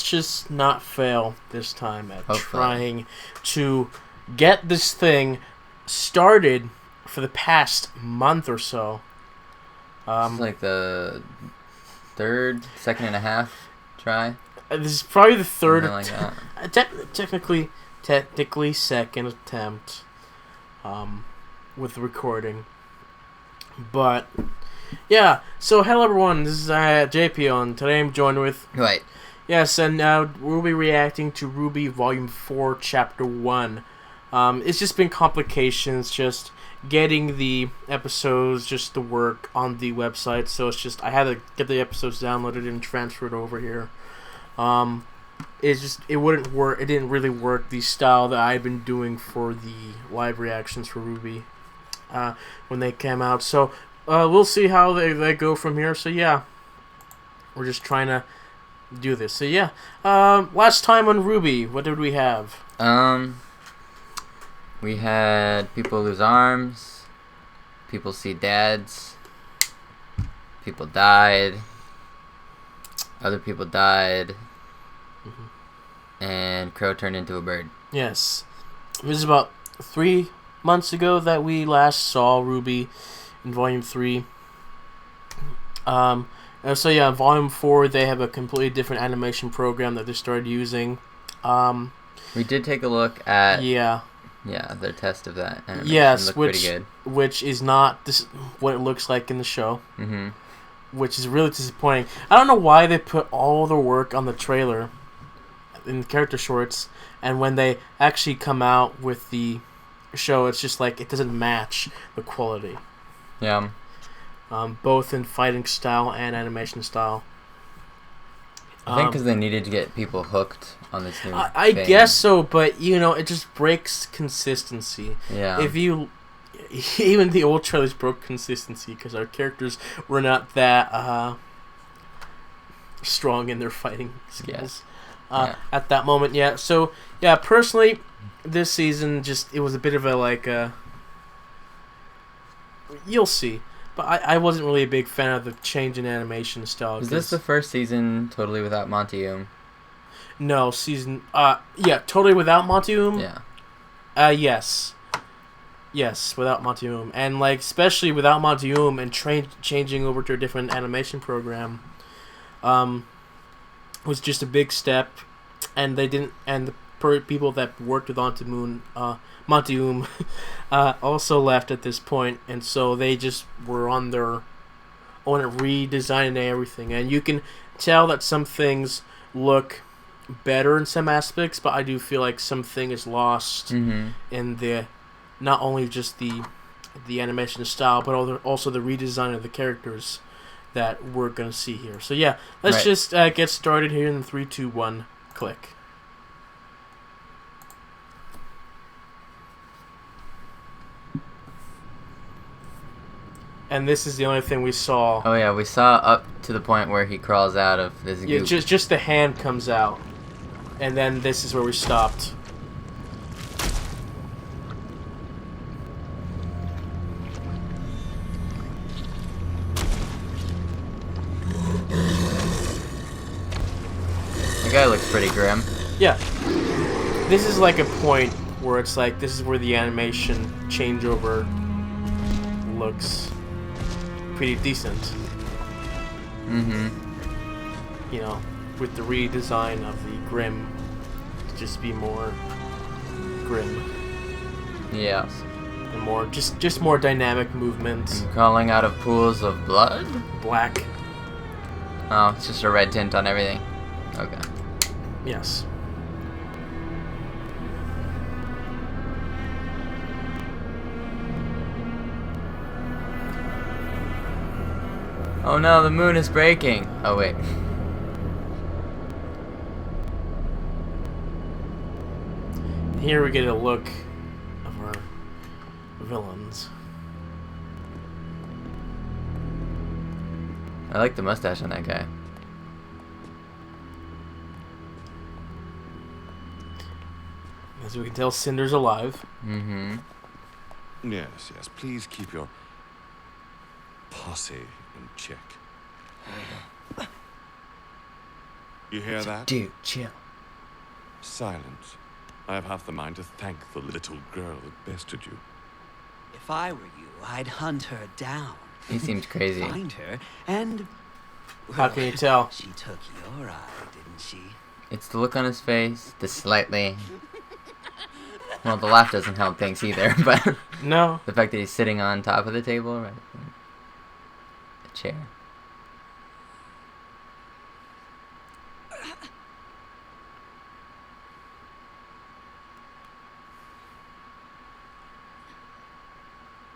Just not fail this time at Hopefully. trying to get this thing started for the past month or so. This is like the second and a half try. This is probably the third, Like technically second attempt with the recording. But yeah, so hello everyone, this is JP, and today I'm joined with Dwight. Yes, and we'll be reacting to RWBY Volume 4, Chapter 1. It's just been complications, just getting the episodes just to work on the website, so it's just, I had to get the episodes downloaded and transferred over here. It wouldn't work, it didn't really work the style that I've been doing for the live reactions for RWBY when they came out, so we'll see how they go from here, so yeah, we're just trying to do this. So yeah, last time on RWBY, what did we have? We had people lose arms, people see dads, people died, other people died, and Crow turned into a bird. Yes, it was about 3 months ago that we last saw RWBY in Volume 3. So yeah, in Volume 4, they have a completely different animation program that they started using. We did take a look at their test of that animation. Yes, looked pretty good. Which is not what it looks like in the show. Which is really disappointing. I don't know why they put all the work on the trailer in the character shorts, and when they actually come out with the show, it's just like it doesn't match the quality. Yeah. Both in fighting style and animation style. I think because they needed to get people hooked on this new I guess so, but, you know, it just breaks consistency. Yeah. If you... Even the old trailers broke consistency because our characters were not that strong in their fighting skills at that moment. Yeah, so, yeah, personally, this season, it was a bit of a, like, you'll see. But I wasn't really a big fan of the change in animation style. Is this the first season totally without Monty Oum? No, yeah, totally without Monty Oum? Yeah. Yes. Yes, without Monty Oum. And, like, especially without Monty Oum and changing over to a different animation program was just a big step. And they didn't, and the people that worked with Monty Oum also left at this point, and so they just were on their own redesigning everything, and you can tell that some things look better in some aspects, but I do feel like something is lost in the not only just the animation style, but also the redesign of the characters that we're gonna see here. So yeah, let's just get started here in 3, 2, 1, click. And this is the only thing we saw. Oh yeah, we saw up to the point where he crawls out of this goop. Yeah, just the hand comes out. And then this is where we stopped. The guy looks pretty grim. Yeah. This is like a point where it's like, this is where the animation changeover looks pretty decent. You know, with the redesign of the grim to just be more grim. Yes. And more just more dynamic movements. And crawling out of pools of blood? Black. Oh, it's just a red tint on everything. Okay. Yes. Oh no, the moon is breaking. Oh wait. Here we get a look of our villains. I like the mustache on that guy. As we can tell, Cinder's alive. Mm-hmm. Yes, yes. Please keep your posse in check. You hear that? Dude, chill. Silence. I have half the mind to thank the little girl that bested you. If I were you, I'd hunt her down. He seems crazy. Find her, and... How can you tell? She took your eye, didn't she? It's the look on his face, the slightly... Well, the laugh doesn't help things either, but... No. The fact that he's sitting on top of the table, right? The chair.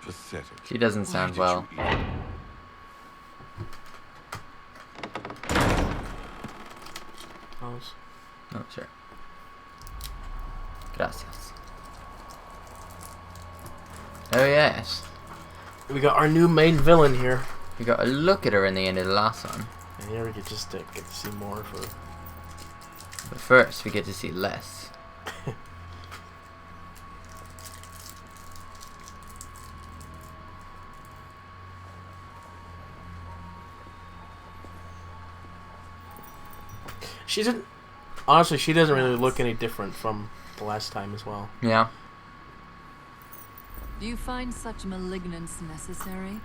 Pathetic. She doesn't Why sound did well. you eat? Oh, sure. Gracias. Oh, yes. We got our new main villain here. We got a look at her in the end of the last one. And here we get just to get to see more of her. But first, we get to see less. She doesn't... Honestly, she doesn't really look any different from the last time as well. Yeah. Do you find such malignance necessary?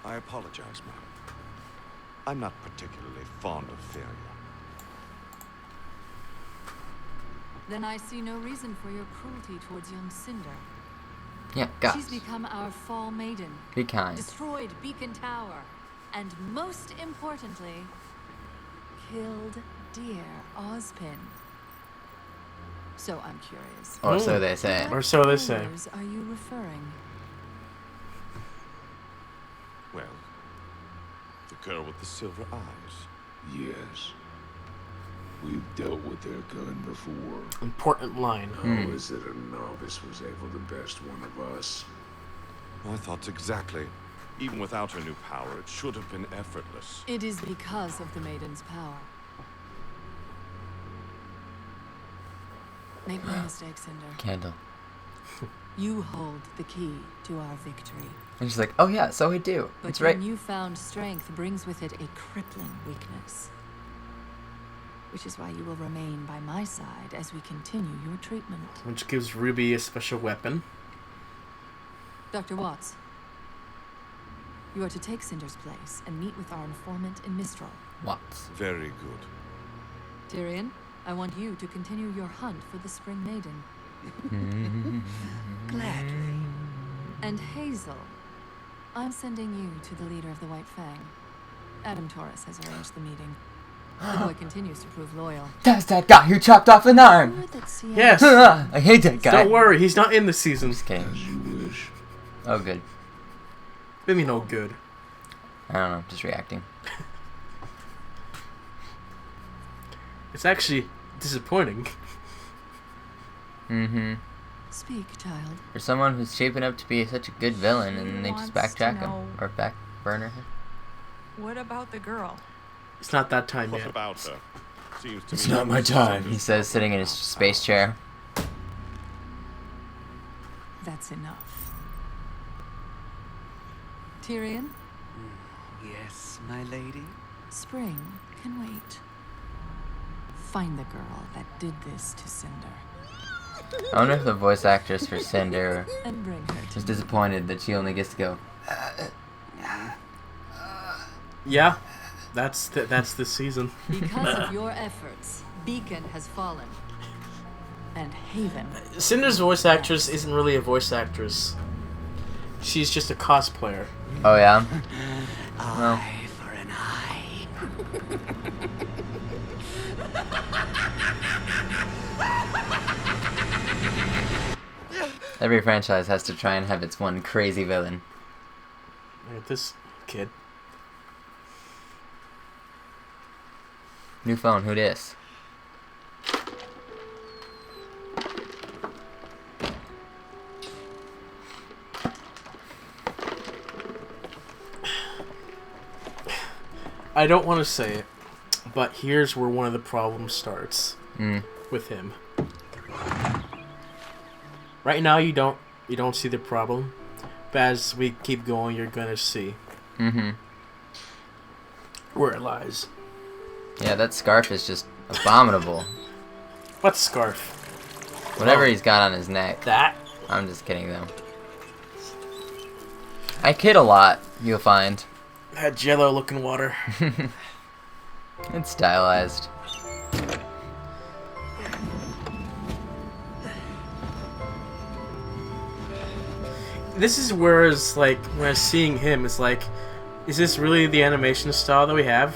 I apologize, madam. I'm not particularly fond of failure. Then I see no reason for your cruelty towards young Cinder. Yeah, guys. She's become our fall maiden. Be kind. Destroyed Beacon Tower. And most importantly, killed dear Ozpin. So I'm curious. Or so they say. What Or so they say. powers are you referring? Well, the girl with the silver eyes. Yes. We've dealt with their kind before. Important line. How is it a novice was able to best one of us? My thoughts exactly. Even without her new power, it should have been effortless. It is because of the maiden's power. Make no mistake, Cinder. Candle. You hold the key to our victory. And she's like, oh yeah, so I do. But That's your right. newfound strength brings with it a crippling weakness. Which is why you will remain by my side as we continue your treatment. Which gives Ruby a special weapon. Dr. Watts, you are to take Cinder's place and meet with our informant in Mistral. What? Very good. Tyrion, I want you to continue your hunt for the Spring Maiden. Gladly. And Hazel, I'm sending you to the leader of the White Fang. Adam Torres has arranged the meeting. The boy continues to prove loyal. That's that guy who chopped off an arm. Word that Sienna- Yes! I hate that guy. Don't worry, he's not in the season. Just kidding. As you wish. Oh, good. Maybe no good. I don't know, just reacting. It's actually disappointing. Mm-hmm. Speak, child. For someone who's shaping up to be such a good villain, and then they just wants to backtrack him. know- Or back burner him. What about the girl? It's not that time What yet. about her? Seems to It's me not that my Mrs. time. Sanders He says, sitting in his space chair. That's enough. Tyrion, Yes, my lady? Spring can wait. Find the girl that did this to Cinder. I wonder if the voice actress for Cinder And bring her to was me. disappointed that she only gets to go. Yeah, that's this season. Because of your efforts, Beacon has fallen. And Haven. Cinder's voice actress isn't really a voice actress. She's just a cosplayer. Oh yeah. Eye for an eye. Every franchise has to try and have its one crazy villain. Look at this kid. New phone, who dis? I don't want to say it, but here's where one of the problems starts with him. Right now, you don't see the problem, but as we keep going, you're gonna see where it lies. Yeah, that scarf is just abominable. What scarf? Whatever he's got on his neck. That? I'm just kidding, though. I kid a lot, you'll find. That jello-looking water. It's stylized. This is where it's like, when I was seeing him, it's like, is this really the animation style that we have?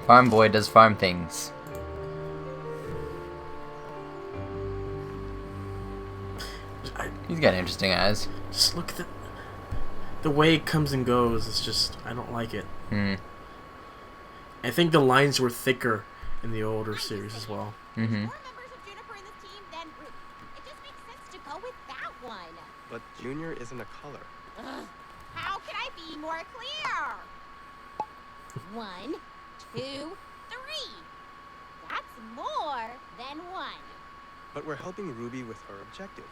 Farm boy does farm things. He's got interesting eyes. Just look at the way it comes and goes. It's just, I don't like it. I think the lines were thicker in the older series as well. More members of Juniper in this team than Root. It just makes sense to go with that one. But Junior isn't a color. Ugh. How can I be more clear? 1, 2, 3. That's more than 1. But we're helping Ruby with her objective.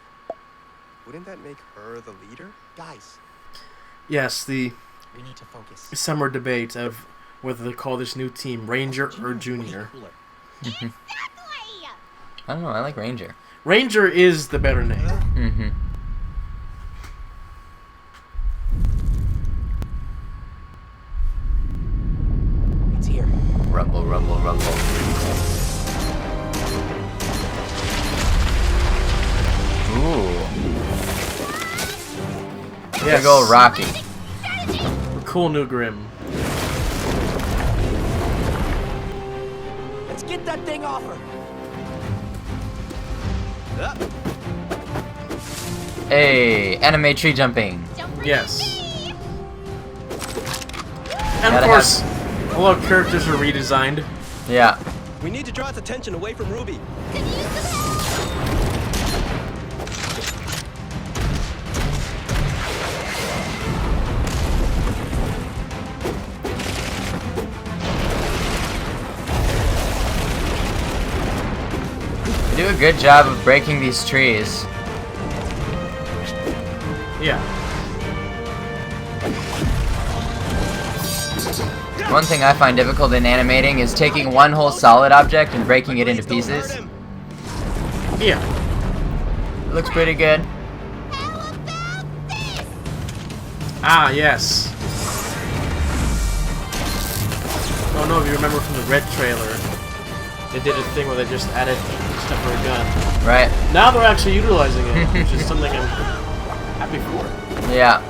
Wouldn't that make her the leader? Guys, Yes, the we need to focus. summer debate of whether to call this new team Ranger or Junior. Exactly! I don't know, I like Ranger. Ranger is the better name. It's here. Rumble, rumble, rumble. Ooh. Yes. Big ol' Rocky. Cool new Grim. Let's get that thing off her. Hey, anime tree jumping. Yes. And of course, a lot of characters are redesigned. Yeah. We need to draw its attention away from Ruby. They do a good job of breaking these trees. Yeah. One thing I find difficult in animating is taking one whole solid object and breaking it into pieces. Yeah. It looks pretty good. Ah, yes. Oh no, if you remember from the Red trailer, they did a thing where they just added stuff for a gun. Right. Now they're actually utilizing it, which is something I'm happy for. Yeah.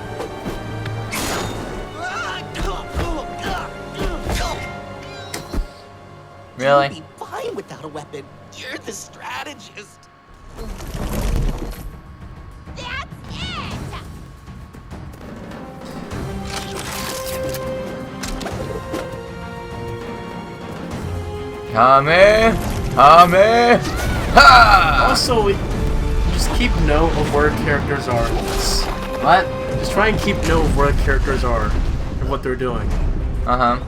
Really? You'll be fine without a weapon. You're the strategist. That's it! Kame! Kame! Ha! Also, just keep note of where characters are. What? Just try and keep note of where characters are and what they're doing. Uh-huh.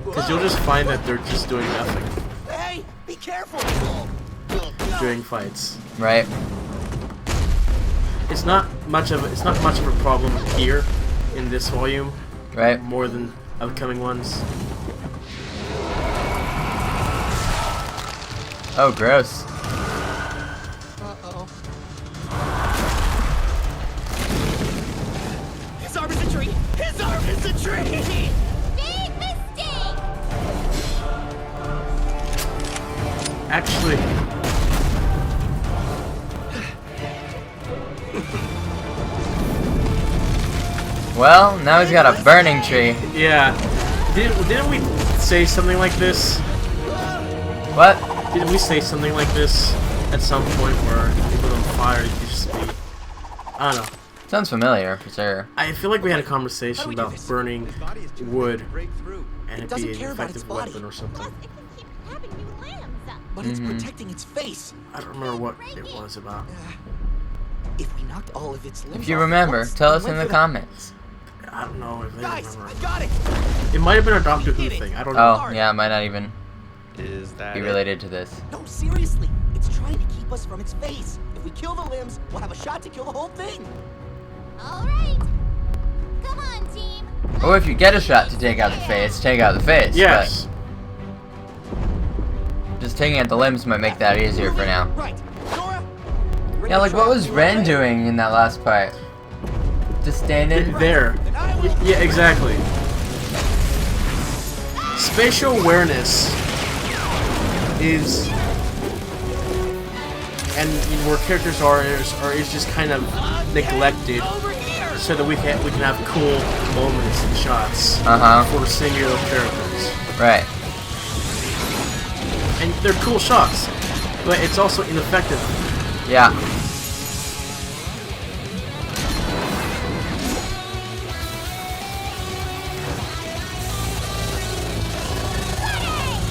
Because you'll just find that they're just doing nothing Hey, be careful. during fights. Right. It's not much of a problem here in this volume, Right. more than upcoming ones. Oh, gross. Uh-oh. His arm is a tree. His arm is a tree. Big mistake! Actually, Well, now he's got a burning tree. yeah. Didn't we say something like this? What? Didn't we say something like this at some point where people on fire you could just be... I don't know. Sounds familiar, for sure. I feel like we had a conversation about burning wood and it doesn't being an care about its effective body. weapon or something. Plus, it can keep having new limbs. But it's protecting its face. I don't remember what it was about. If we knocked all of its limbs If you off at remember, once, tell we us went in the for comments. I don't know if they Guys, remember. I got it. It might have been a Doctor Who thing. I don't know. Oh, yeah, it might not even Is that be it? related to this. No, seriously. It's trying to keep us from its face. If we kill the limbs, we'll have a shot to kill the whole thing. All right. Come on, team. Or if you get a shot to take out the face, take out the face. Yes. But just taking out the limbs might make that easier for now. Right. Nora? Yeah, like what was Ren doing in that last part? Just standing? There. Yeah, exactly. Spatial awareness is, and where characters are is just kind of neglected, so that we can have cool moments and shots for singular characters. Right. And they're cool shots, but it's also ineffective. Yeah.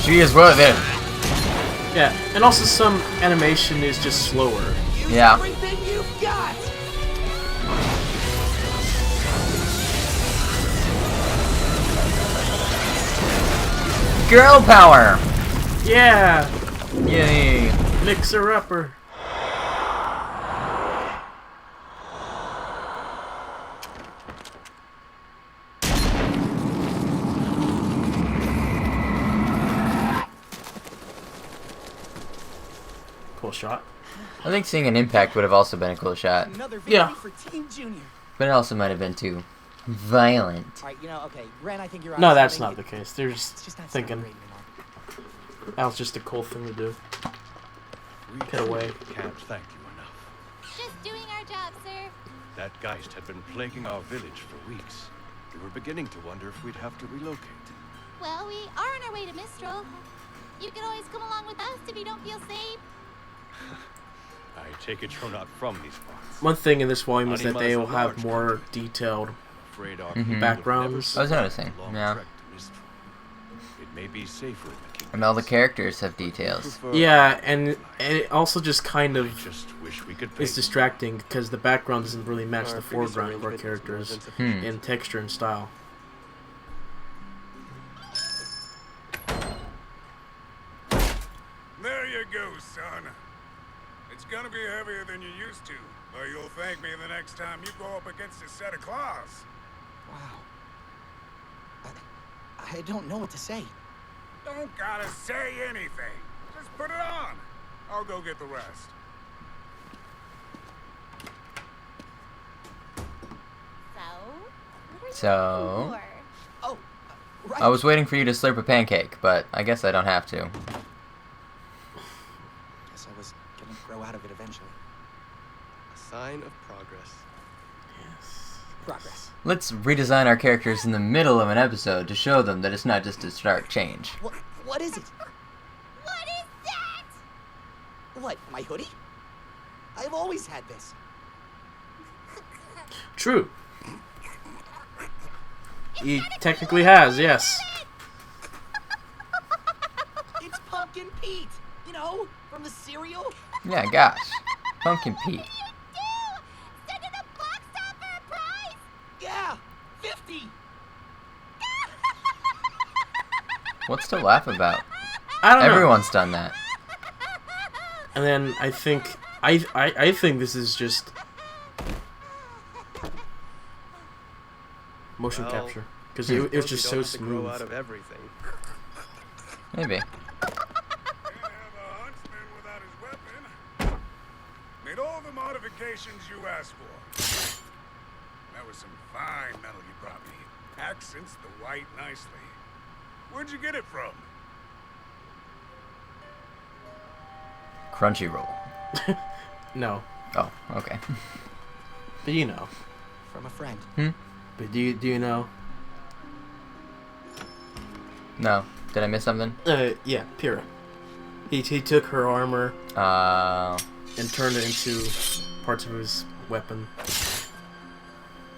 She is worth it. Yeah, and also some animation is just slower. Yeah. Everything you've got. Girl power. Yeah, Yay. mixer upper. Cool shot. I think seeing an impact would have also been a cool shot, Another victory Yeah. for Team Junior. but it also might have been too violent. All right, okay, Ren, I think you're No, on that's something. not the case. They're It's just just not thinking celebrating and all. that was just a cool thing to do. We Get away. can't thank you enough. Just doing our job, sir. That Geist had been plaguing our village for weeks. We were beginning to wonder if we'd have to relocate. Well, we are on our way to Mistral. You can always come along with us if you don't feel safe. I take it you're not from these parts. One thing in this volume is that Animals they will are have large more country. detailed Afraid our Mhm. people have backgrounds. never I was noticing, survived the long yeah. trek to Mistral. It may be safer in the kingdom. And all the characters have details. Yeah, and it also just kind of Just wish we could is paint distracting because the background doesn't really match the Our previous foreground of our arrangement was more characters insufficient. in texture and style. There you go, son. It's gonna be heavier than you used to, but you'll thank me the next time you go up against a set of claws. Wow. I don't know what to say. Don't gotta say anything. Just put it on. I'll go get the rest. So, what are you So- looking for? Oh, right. I was waiting for you to slurp a pancake, but I guess I don't have to. Guess I was gonna grow out of it eventually. A sign of progress. Progress. Let's redesign our characters in the middle of an episode to show them that it's not just a stark change. What is it? What is that? What, my hoodie? I've always had this. True. He technically has, yes. It's Pumpkin Pete. You know, from the cereal. Yeah, gosh. Pumpkin Pete. Send it a box top for a prize? Yeah, 50. What's to laugh about? I don't know. Everyone's done that. And then I think I think this is just motion Well, capture because it was Suppose just you so don't have to grow smooth. out of everything. Maybe. Can't have a huntsman without his weapon. Made all the modifications you asked for. That was some fine metal you brought me. Accents the white nicely. Where'd you get it from? Crunchyroll. No, Oh, okay. but you know. From a friend. But do you know? No. Did I miss something? Yeah, Pyrrha. He took her armor and turned it into parts of his weapon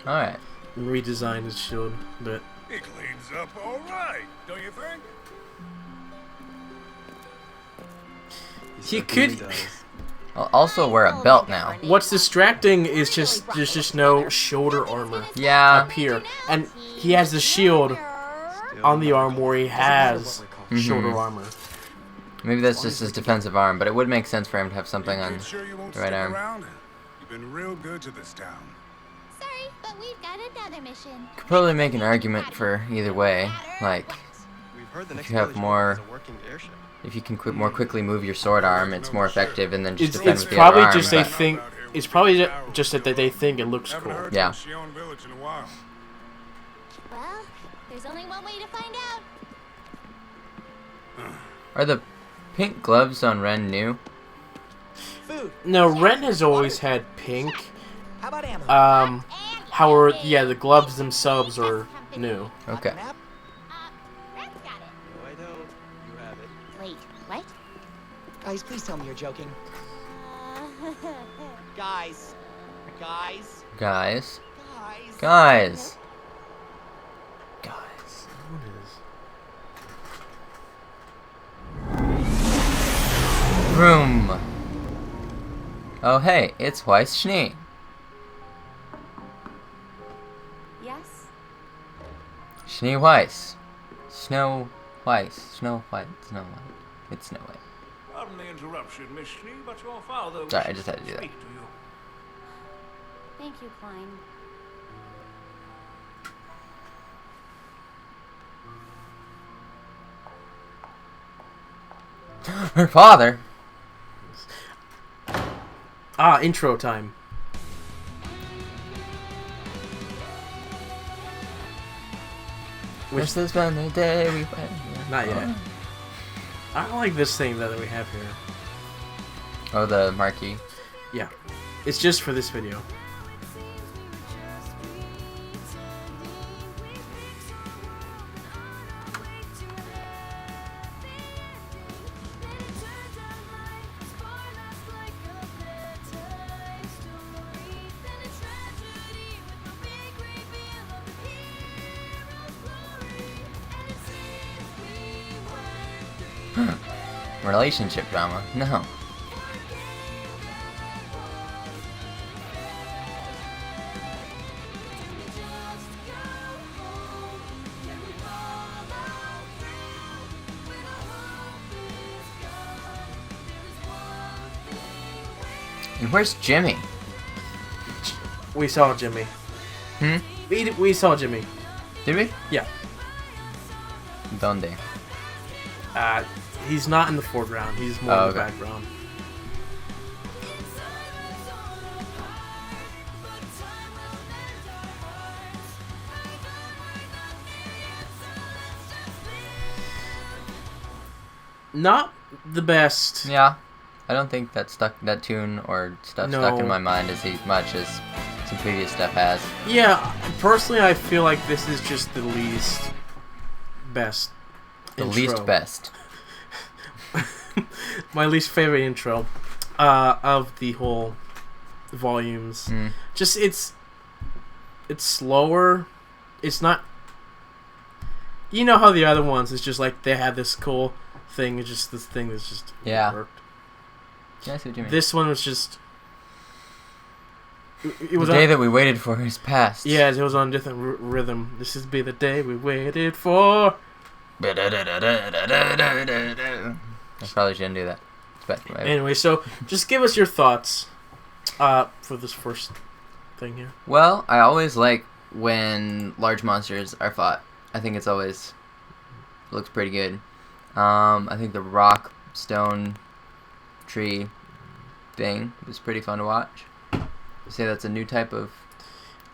Alright. and redesigned his shield. But It cleans up all right, don't you think? he certainly could. does. I'll also wear a belt now. What's distracting is just there's just no shoulder armor Yeah. up here, and he has the shield on the arm where he has shoulder armor. Maybe that's just his defensive arm, but it would make sense for him to have something on the right arm. You've been real good to this town. Sorry, but we've got another mission. Could probably make an argument for either way. Like, We've heard the next if you have village more, has a working airship. if you can more quickly move your sword arm, it's more effective, and then just defend It's with the other probably arm. just they but- think. It's probably just that they think it looks Haven't cool. heard Yeah. from Shion Village in a while. Well, there's only one way to find out. Are the pink gloves on Ren new? Food. No, Ren has always had pink. How about ammo? However, yeah, the gloves themselves are new. Okay. Map? Red's got it. No, I don't. You have it. Wait, what? Guys, please tell me you're joking. Guys. Guys. Guys. Guys. Guys. Guys. Room. Oh hey, it's Weiss Schnee. Yes? Schnee Weiss. Snow Weiss. Snow White. Snow White. It's Snow White. Pardon the interruption, Miss Schnee, but your father Sorry, I wishes just had to do that. speak to you. Thank you, Klein. Her father? Ah, intro time. Wish this been the day we went. Not yet. I don't like this thing that we have here. Oh, the marquee. Yeah, it's just for this video. Relationship drama? No. And where's Jimmy? We saw Jimmy. We saw Jimmy. Did we? Yeah. Donde? He's not in the foreground. He's more in the background. Not the best. Yeah. I don't think that tune or stuff stuck in my mind as much as some previous stuff has. Yeah, personally, I feel like this is just the least best. The intro. least best. My least favorite intro of the whole volumes. Just it's slower. It's not. You know how the other ones is just like they had this cool thing. It's just this thing that's just worked. Yeah, I see what you mean. This one was just. It was the day that we waited for is past. Yeah, it was on a different rhythm. This is be the day we waited for. I probably shouldn't do that. Anyway, so just give us your thoughts for this first thing here. Well, I always like when large monsters are fought. I think it's always looks pretty good. I think the rock, stone, tree thing was pretty fun to watch. You say that's a new type of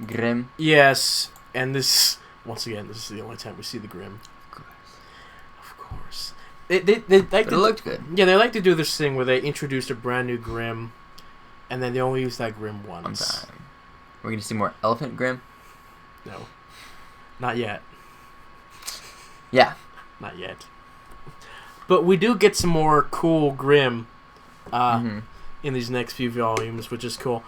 Grim? Yes, and this once again, this is the only time we see the Grim. Of course. They like it looked good. Yeah, they like to do this thing where they introduce a brand new Grim, and then they only use that Grim once. We're gonna see more Elephant Grim? No, not yet. Yeah, not yet. But we do get some more cool Grim in these next few volumes, which is cool.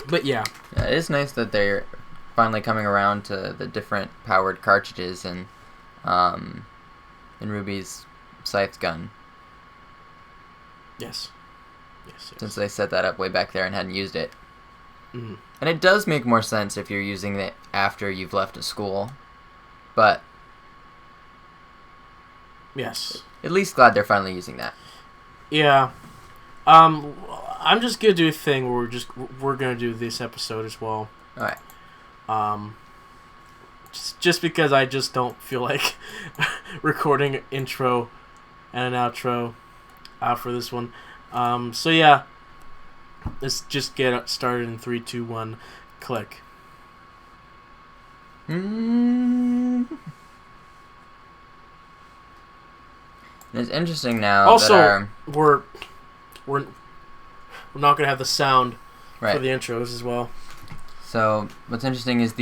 But yeah, it is nice that they're finally coming around to the different powered cartridges and in 'RWBY's scythe gun. Yes. Yes. Since they set that up way back there and hadn't used it. Mm-hmm. And it does make more sense if you're using it after you've left a school. But... Yes. At least glad they're finally using that. Yeah. I'm just gonna do a thing where we're gonna do this episode as well. Alright. Just because I just don't feel like recording an intro and an outro for this one. So yeah, let's just get started in 3, 2, 1, click. It's interesting now. Also, that we're not gonna have the sound right. for the intros as well. So what's interesting is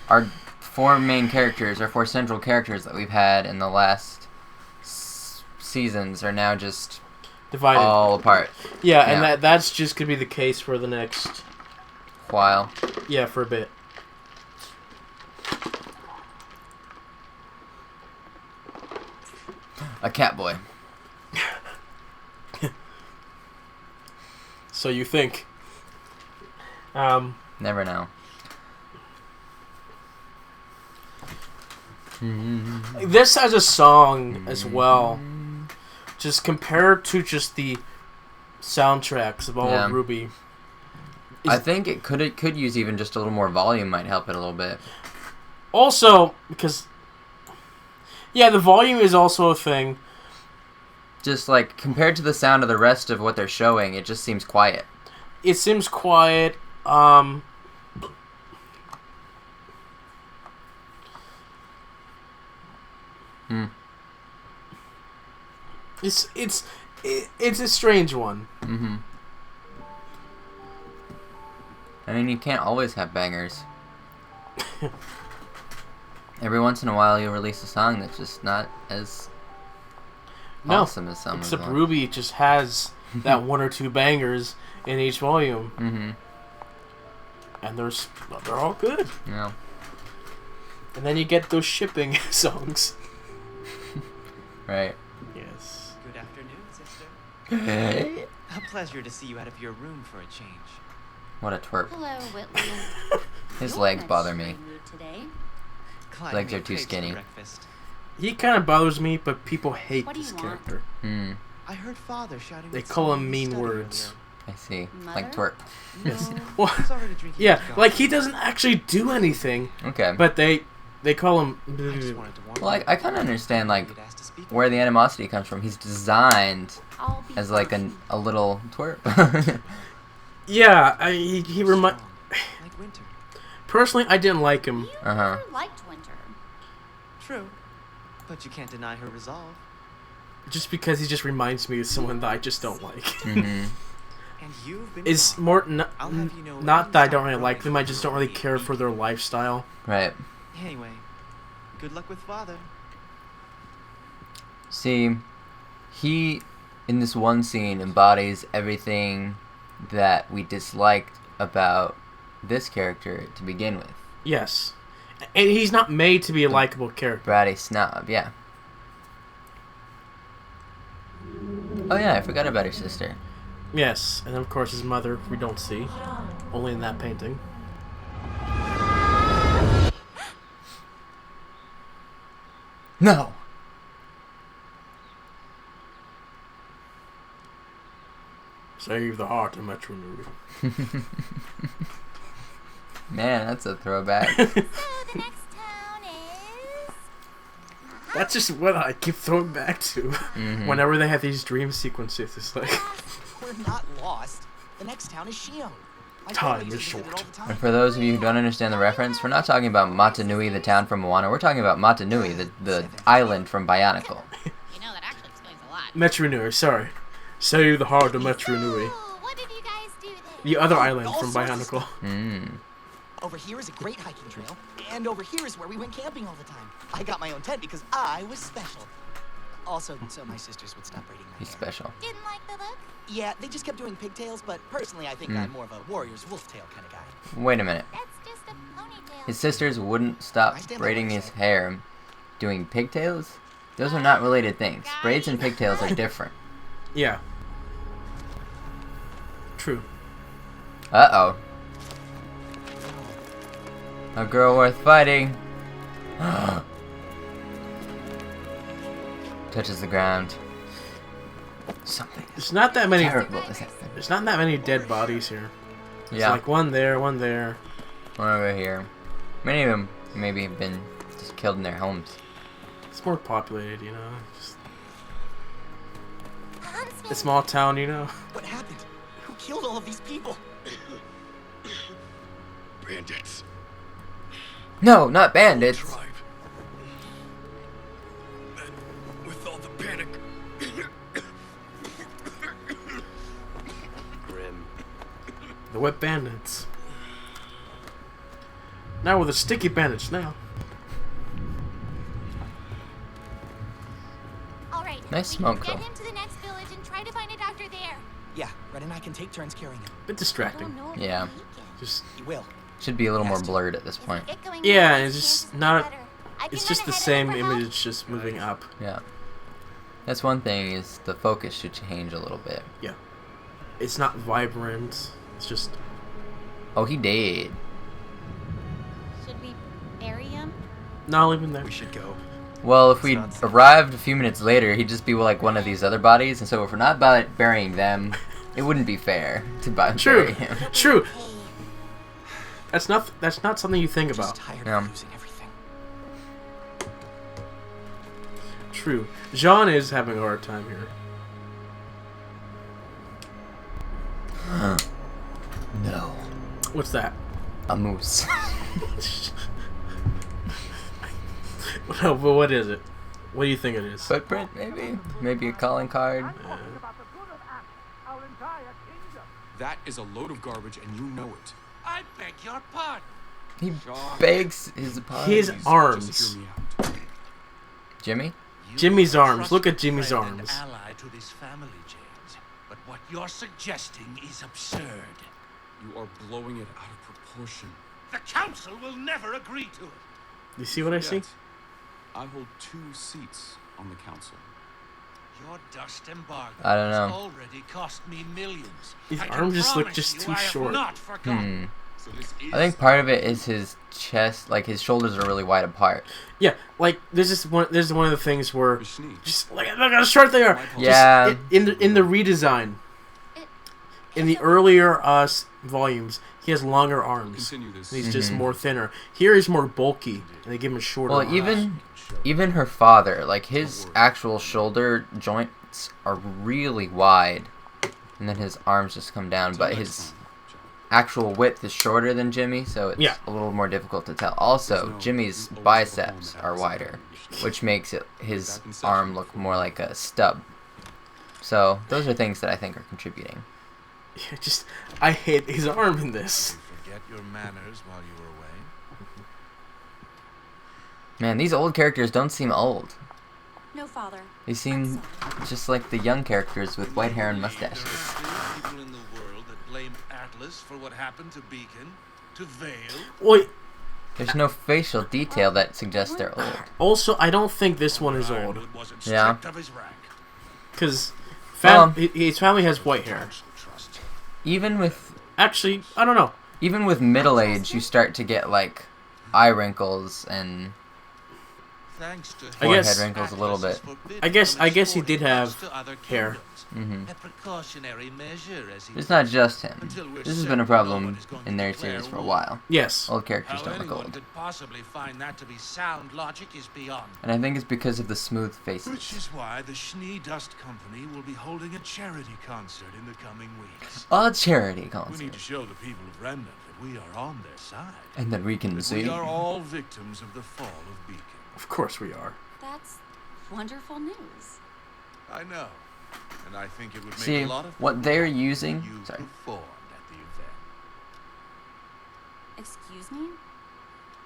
our 4 main characters, our 4 central characters that we've had in the last seasons are now just divided, all apart. Yeah, and that's just gonna be the case for the next while. Yeah, for a bit. A cat boy. So you think? Never know. This has a song as well. Just compared to just the soundtracks of all of RWBY. I think it could use even just a little more volume might help it a little bit. Also, because the volume is also a thing. Just like compared to the sound of the rest of what they're showing, it just seems quiet. It seems quiet. It's a strange one. Mm-hmm. I mean, you can't always have bangers. Every once in a while, you'll release a song that's just not as awesome as some. Except RWBY just has that 1 or 2 bangers in each volume. Mm-hmm. And they're all good. Yeah. And then you get those shipping songs. Right. Yes. Good afternoon, sister. Hey. A pleasure to see you out of your room for a change. What a twerp. Hello, Whitley. His legs bother me. Today. Legs are too skinny. He kind of bothers me, but people hate this character. I heard Father shouting. They call him mean words. I see. Mother? Like twerp. Yes. Well, like he doesn't actually do anything. Okay. But they call him. Well, I kind of understand like where the animosity comes from. He's designed as like a little twerp. Yeah, he remind. Personally, I didn't like him. You liked Winter. True, but you can't deny her resolve. Just because he just reminds me of someone that I just don't like. Mm-hmm. And you've been it's more not that I don't really like them. I just don't really care for their lifestyle. Right. Anyway, good luck with Father. See, he in this one scene embodies everything that we disliked about this character to begin with. Yes. And he's not made to be a likable character. Bratty snob, yeah. Oh yeah, I forgot about her sister. Yes, and of course his mother we don't see. Only in that painting. No! Save the heart of Metro Nui. Man, that's a throwback. So the next town is... That's just what I keep throwing back to. Whenever they have these dream sequences. It's like... We're not lost. The next town is Shion. Time is short. And for those of you who don't understand the reference, we're not talking about Matanui, the town from Moana. We're talking about Matanui, the island from Bionicle. You know, that actually explains a lot. Metro Nui, sorry. Save the heart of Metro Nui. What did you guys do then? The other island from Bionicle. Over here is a great hiking trail, and over here is where we went camping all the time. I got my own tent because I was special. Also, so my sisters would stop braiding my He's hair. special. Didn't like the look? Yeah, they just kept doing pigtails, but personally I think I'm more of a warrior's wolf tail kind of guy. Wait a minute. That's just a ponytail. His sisters wouldn't stop braiding his hair doing pigtails? Those are not related things. Braids and pigtails are different. Yeah. True. Uh-oh. A girl worth fighting. Touches the ground. Something. There's not that many. Terrible is happening. There's not that many dead bodies here. There's Yeah. like one there, one there. One over here. Many of them maybe have been just killed in their homes. It's more populated, you know. Just a small town, you know. What happened? Who killed all of these people? Bandits. No, not bandits. Tribe. And with all the panic. Grim. The wet bandits. Now we're the sticky bandits now. All right. Nice we smoke, can though. get him to the next village and try to find a doctor there. Yeah, Red and I can take turns carrying him. Bit distracting. Yeah. Just You will. Should be a little more blurred at this point. yeah, it's just not. It's just the same image, just moving up. Yeah. That's one thing, is the focus should change a little bit. Yeah. It's not vibrant. It's just. Oh, he did. Should we bury him? Not leaving there. We should go. Well, if we arrived a few minutes later, he'd just be like one of these other bodies, and so if we're not burying them, it wouldn't be fair to bury True. him. True. That's not something you think about. Yeah. True. Jean is having a hard time here. No. What's that? A moose. No, but what is it? What do you think it is? Footprint, maybe? Maybe a calling card? That is a load of garbage, and you know it. I beg your pardon. He begs his apologies. His arms. Jimmy? Jimmy's arms. Look at Jimmy's arms. Ally to this family, James. But what you're suggesting is absurd. You are blowing it out of proportion. The council will never agree to it. You see what I see? Yet, I hold 2 seats on the council. Your dust embargo I don't has know. already cost me millions. His I can arms just look promise just you too I have short. not forgotten. So this is I think part of it is his chest, like his shoulders are really wide apart. Yeah, like this is one of the things where Vishni. just look how short they are. Yeah. Just, in the redesign, in the earlier volumes, he has longer arms. Continue this. And he's just more thinner. Here he's more bulky, and they give him a shorter. Well, arms. even her father, like his actual shoulder joints are really wide, and then his arms just come down. But his actual width is shorter than Jimmy, so it's a little more difficult to tell. Also, Jimmy's biceps are wider, which makes his arm look more like a stub. So those are things that I think are contributing. Yeah, just I hate his arm in this. Forget your manners while you were away. Man, these old characters don't seem old. No, Father. They seem just like the young characters with white hair and mustaches. There are still people in the world that blame Atlas for what happened to Beacon, to Vale. Wait. There's no facial detail that suggests they're old. Also, I don't think this one is old. Yeah. Because Well, his family has white hair. Even with... Actually, I don't know. Even with middle age, you start to get, like, eye wrinkles and forehead wrinkles a little bit. I guess he did have hair. A precautionary measure, as he It's not just him. This has been a problem in their series for a while. Yes. Old characters How don't look anyone old. could possibly find that to be sound logic is beyond. And I think it's because of the smooth Which faces. is why the Schnee Dust Company will be holding a charity concert in the coming weeks. A charity We concert. need to show the people of Remnant that we are on their side. And then we can That see. we are all victims of the fall of Beacon. Of course we are. That's wonderful news. I know. And I think it would make See, a lot of what they're people using... you Sorry. performed at the event. Excuse me?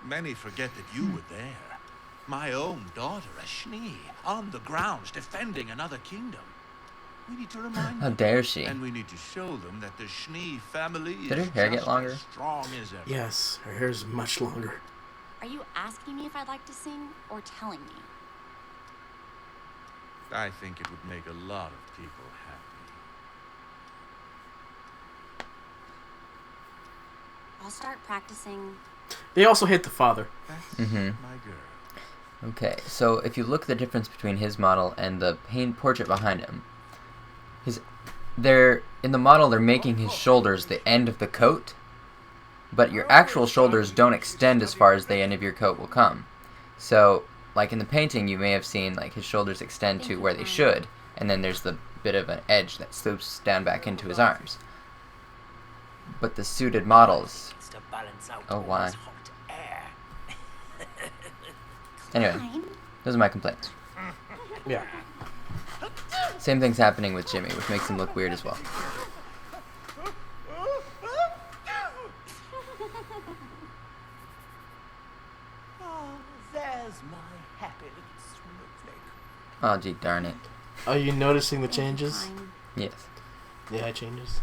Many forget that you were there. My own daughter, a Schnee, on the grounds defending another kingdom. We need to remind How them. dare she? And we need to show them that the Schnee family Did her is hair get just longer? as strong as ever. Yes, her hair is much longer. Are you asking me if I'd like to sing or telling me? I think it would make a lot of people happy. I'll start practicing. They also hit the father. That's my girl. Okay, so if you look at the difference between his model and the portrait behind him, in the model they're making his shoulders the end of the coat, but your actual shoulders don't extend as far as the end of your coat will come. So, like in the painting, you may have seen like his shoulders extend to where they should, and then there's the bit of an edge that slopes down back into his arms. But the suited models... Oh, why? Anyway, those are my complaints. Yeah. Same thing's happening with Jimmy, which makes him look weird as well. There's my happy little snowflake. Oh, gee darn it. Are you noticing the changes? Yes. The eye changes.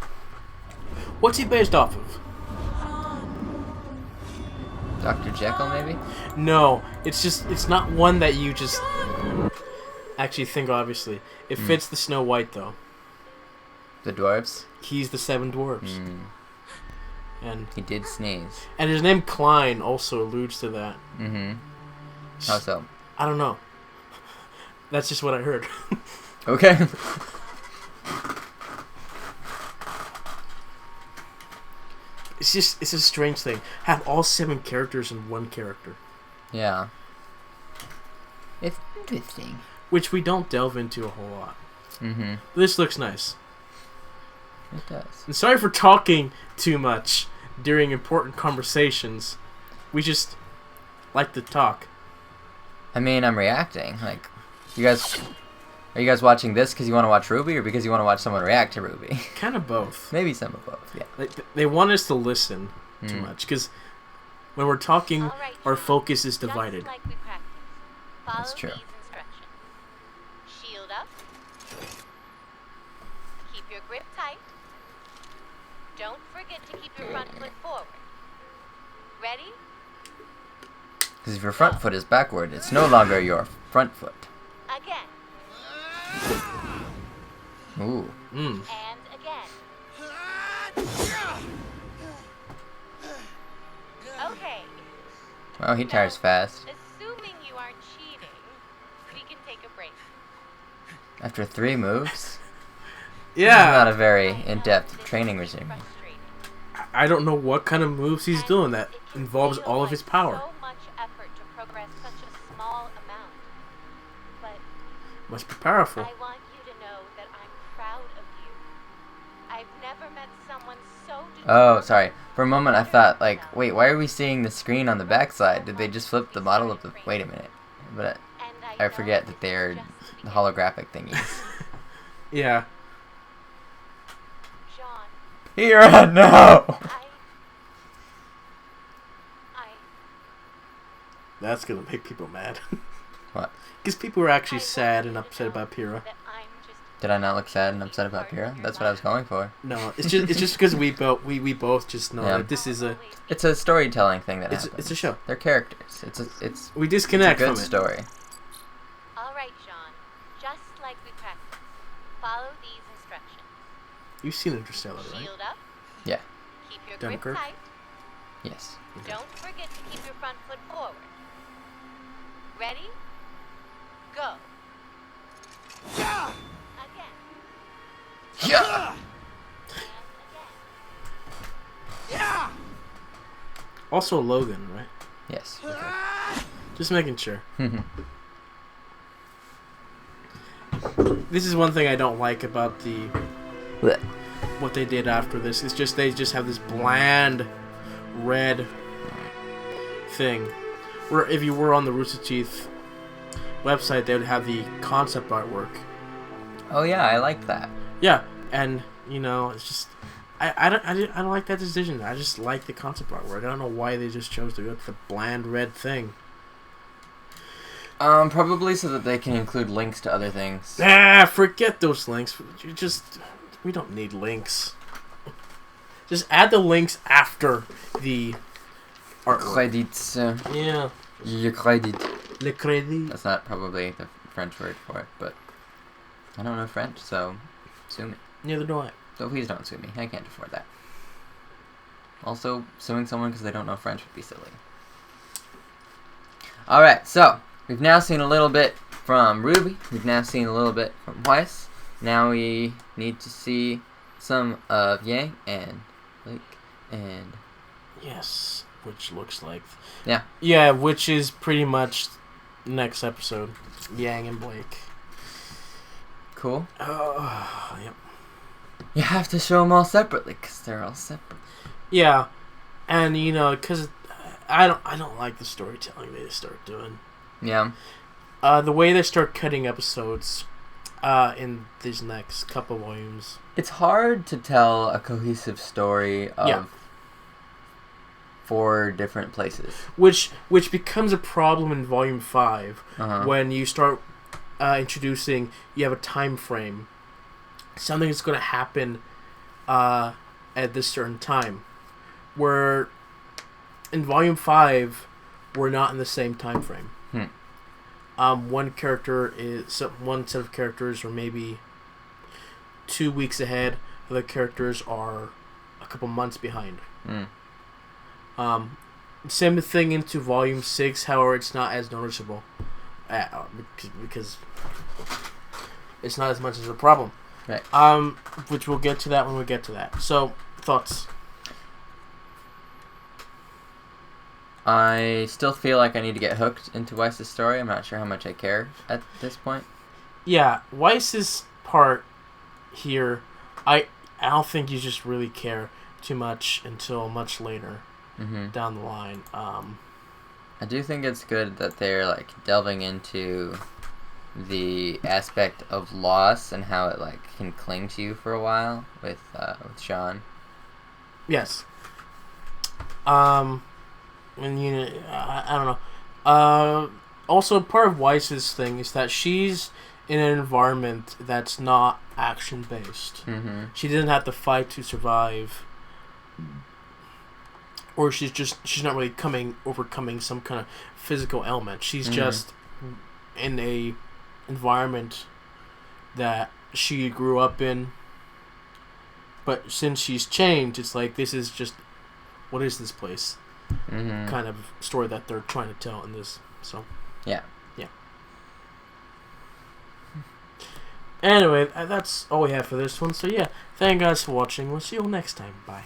What's he based off of? Dr. Jekyll, maybe? No, it's not one that you just actually think, obviously. It fits the Snow White, though. The dwarves? He's the 7 dwarves. And he did sneeze. And his name Klein also alludes to that. Mm-hmm. How so? I don't know. That's just what I heard. Okay. It's a strange thing. Have all 7 characters in one character. Yeah. It's interesting. Which we don't delve into a whole lot. Mm-hmm. This looks nice. It does. And sorry for talking too much during important conversations. We just like to talk. I mean, I'm reacting. Like, are you guys watching this because you want to watch RWBY or because you want to watch someone react to RWBY? Kind of both. Maybe some of both, yeah. Like, they want us to listen too much because when we're talking, our focus is divided. Like we practiced. That's true. These instructions. Shield up. Keep your grip tight. Don't forget to keep your front foot forward. Ready? Because if your front foot is backward, it's no longer your front foot. Again. Ooh. And again. Okay. Well, he tires fast. Assuming you aren't cheating, we can take a break. After 3 moves? Yeah. This is not a very in-depth training regime. I don't know what kind of moves he's doing that involves all of his power. So much effort to progress such a small amount. But must be powerful. I want you to know that I'm proud of you. I've never met someone so Oh, sorry. For a moment I thought, like, wait, why are we seeing the screen on the backside? Did they just flip the model of the... Wait a minute. But I forget that they're the holographic thingies. Yeah. Here, no! That's gonna make people mad. What? Because people are actually sad and upset about Pyrrha. Did I not look sad and upset about Pyrrha? That's what I was going for. No, it's just because we both just know that this is a... It's a storytelling thing that happens. It's a show. They're characters. We disconnect from it. from It's a good story. Alright, Sean. Just like we practiced. Follow these instructions. You've seen Interstellar, right? Shield up. Yeah. Keep your Dunkirk? grip tight. Yes. Don't forget to keep your front foot forward. Ready? Go. Yeah. Again. Yeah. Yeah. Also Logan, right? Yes. Okay. Just making sure. This is one thing I don't like about the... what they did after this. It's just they just have this bland red thing. Where if you were on the Rooster Teeth website, they would have the concept artwork. Oh yeah, I like that. Yeah, and you know, it's just I don't like that decision. I just like the concept artwork. I don't know why they just chose to go with the bland red thing. Probably so that they can include links to other things. Ah, forget those links. We don't need links. Just add the links after the artwork. Credits. Yeah. Le credit. Le credit. That's not probably the French word for it, but I don't know French, so sue me. Neither do I. So please don't sue me. I can't afford that. Also, suing someone because they don't know French would be silly. Alright, so we've now seen a little bit from RWBY. We've now seen a little bit from Weiss. Now we need to see some of Yang and Blake and... Yes, which looks like... Yeah. Yeah, which is pretty much next episode. Yang and Blake. Cool. Yep. You have to show them all separately because they're all separate. Yeah, and you know, because I don't like the storytelling they start doing. Yeah. The way they start cutting episodes in these next couple volumes. It's hard to tell a cohesive story of 4 different places. Which becomes a problem in volume 5 when you start introducing, you have a time frame. Something is going to happen at this certain time. Where in volume 5, we're not in the same time frame. One set of characters are maybe 2 weeks ahead. Other characters are a couple months behind. Same thing into volume 6. However, it's not as noticeable because it's not as much as a problem. Right. Which we'll get to that when we get to that. So, thoughts? I still feel like I need to get hooked into Weiss's story. I'm not sure how much I care at this point. Yeah, Weiss's part here, I don't think you just really care too much until much later down the line. I do think it's good that they're like delving into the aspect of loss and how it like can cling to you for a while with Sean. Yes. And you know, I don't know. Also, part of Weiss's thing is that she's in an environment that's not action based. She doesn't have to fight to survive, or she's not really overcoming some kind of physical ailment. She's just in a environment that she grew up in. But since she's changed, it's like this is just, what is this place? Kind of story that they're trying to tell in this. So yeah. Anyway, that's all we have for this one. So yeah, thank you guys for watching. We'll see you all next time. Bye.